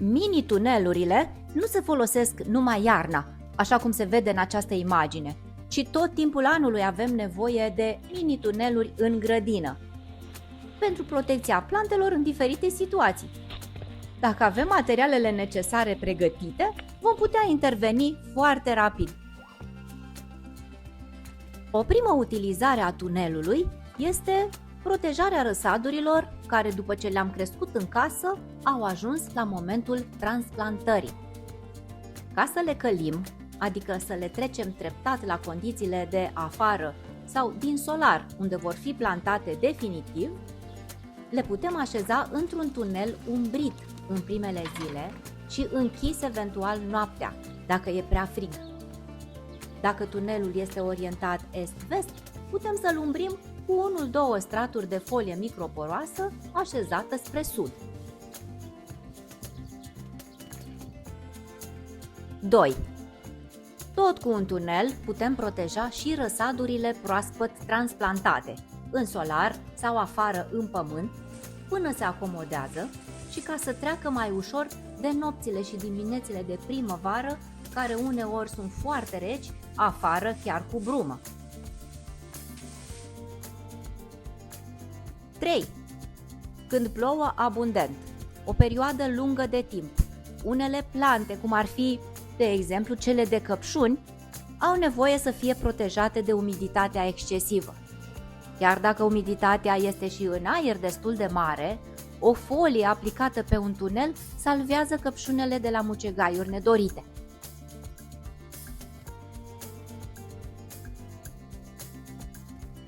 Mini-tunelurile nu se folosesc numai iarna, așa cum se vede în această imagine, ci tot timpul anului avem nevoie de mini-tuneluri în grădină, pentru protecția plantelor în diferite situații. Dacă avem materialele necesare pregătite, vom putea interveni foarte rapid. O primă utilizare a tunelului este protejarea răsadurilor care, după ce le-am crescut în casă, au ajuns la momentul transplantării. Ca să le călim, adică să le trecem treptat la condițiile de afară sau din solar, unde vor fi plantate definitiv, le putem așeza într-un tunel umbrit în primele zile și închis eventual noaptea, dacă e prea frig. Dacă tunelul este orientat est-vest, putem să-l umbrim cu 1-2 straturi de folie microporoasă așezată spre sud. 2. Tot cu un tunel putem proteja și răsadurile proaspăt transplantate, în solar sau afară în pământ, până se acomodează și ca să treacă mai ușor de nopțile și diminețile de primăvară, care uneori sunt foarte reci, afară chiar cu brumă. 3. Când plouă abundent, o perioadă lungă de timp, unele plante, cum ar fi, de exemplu, cele de căpșuni, au nevoie să fie protejate de umiditatea excesivă. Chiar dacă umiditatea este și în aer destul de mare, o folie aplicată pe un tunel salvează căpșunele de la mucegaiuri nedorite.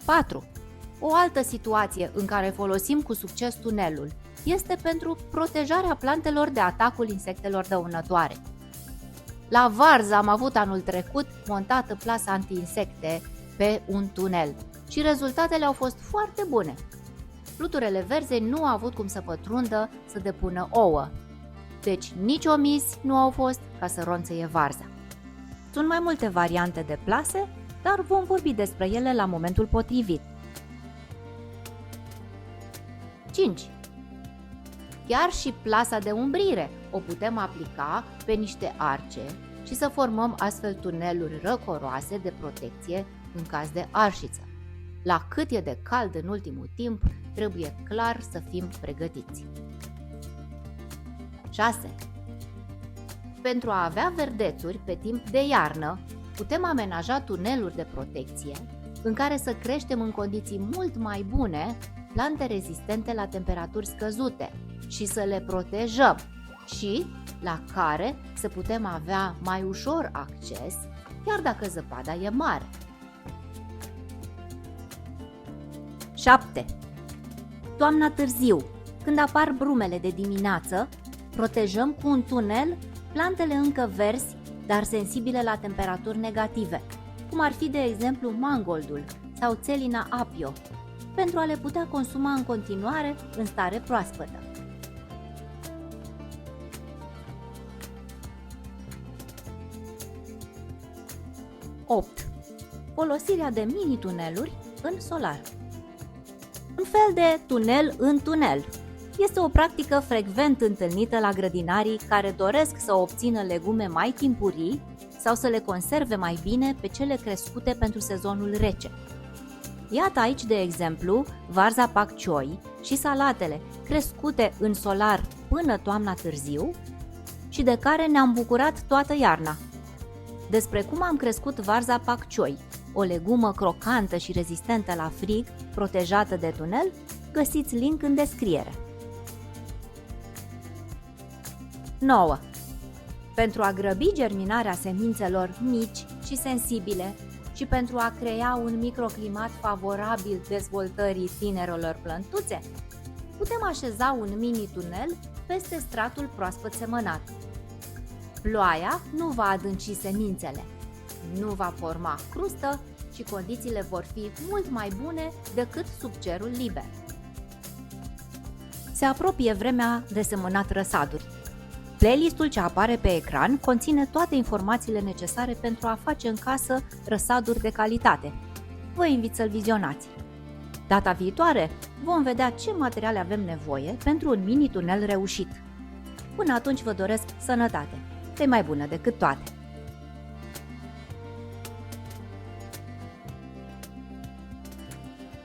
4. O altă situație în care folosim cu succes tunelul este pentru protejarea plantelor de atacul insectelor dăunătoare. La varză am avut anul trecut montată plasă anti-insecte pe un tunel și rezultatele au fost foarte bune. Fluturele verzi nu au avut cum să pătrundă să depună ouă, deci nici omizi nu au fost ca să ronțăie varza. Sunt mai multe variante de plase, dar vom vorbi despre ele la momentul potrivit. 5. Chiar și plasa de umbrire o putem aplica pe niște arce și să formăm astfel tuneluri răcoroase de protecție în caz de arșiță. La cât e de cald în ultimul timp, trebuie clar să fim pregătiți. 6. Pentru a avea verdețuri pe timp de iarnă, putem amenaja tuneluri de protecție în care să creștem în condiții mult mai bune plante rezistente la temperaturi scăzute și să le protejăm și la care să putem avea mai ușor acces, chiar dacă zăpada e mare. 7. Toamna târziu, când apar brumele de dimineață, protejăm cu un tunel plantele încă verzi, dar sensibile la temperaturi negative, cum ar fi de exemplu mangoldul sau Țelina apio, pentru a le putea consuma în continuare în stare proaspătă. 8. Folosirea de mini-tuneluri în solar. Un fel de tunel în tunel. Este o practică frecvent întâlnită la grădinarii care doresc să obțină legume mai timpurii sau să le conserve mai bine pe cele crescute pentru sezonul rece. Iată aici, de exemplu, varza pak choi și salatele crescute în solar până toamna târziu și de care ne-am bucurat toată iarna. Despre cum am crescut varza pak choi, o legumă crocantă și rezistentă la frig, protejată de tunel, găsiți link în descriere. 9. Pentru a grăbi germinarea semințelor mici și sensibile și pentru a crea un microclimat favorabil dezvoltării tinerelor plântuțe, putem așeza un mini-tunel peste stratul proaspăt semănat. Ploaia nu va adânci semințele, nu va forma crustă și condițiile vor fi mult mai bune decât sub cerul liber. Se apropie vremea de semănat răsaduri. Playlistul ce apare pe ecran conține toate informațiile necesare pentru a face în casă răsaduri de calitate. Vă invit să-l vizionați. Data viitoare vom vedea ce materiale avem nevoie pentru un mini-tunel reușit. Până atunci vă doresc sănătate, că e mai bună decât toate!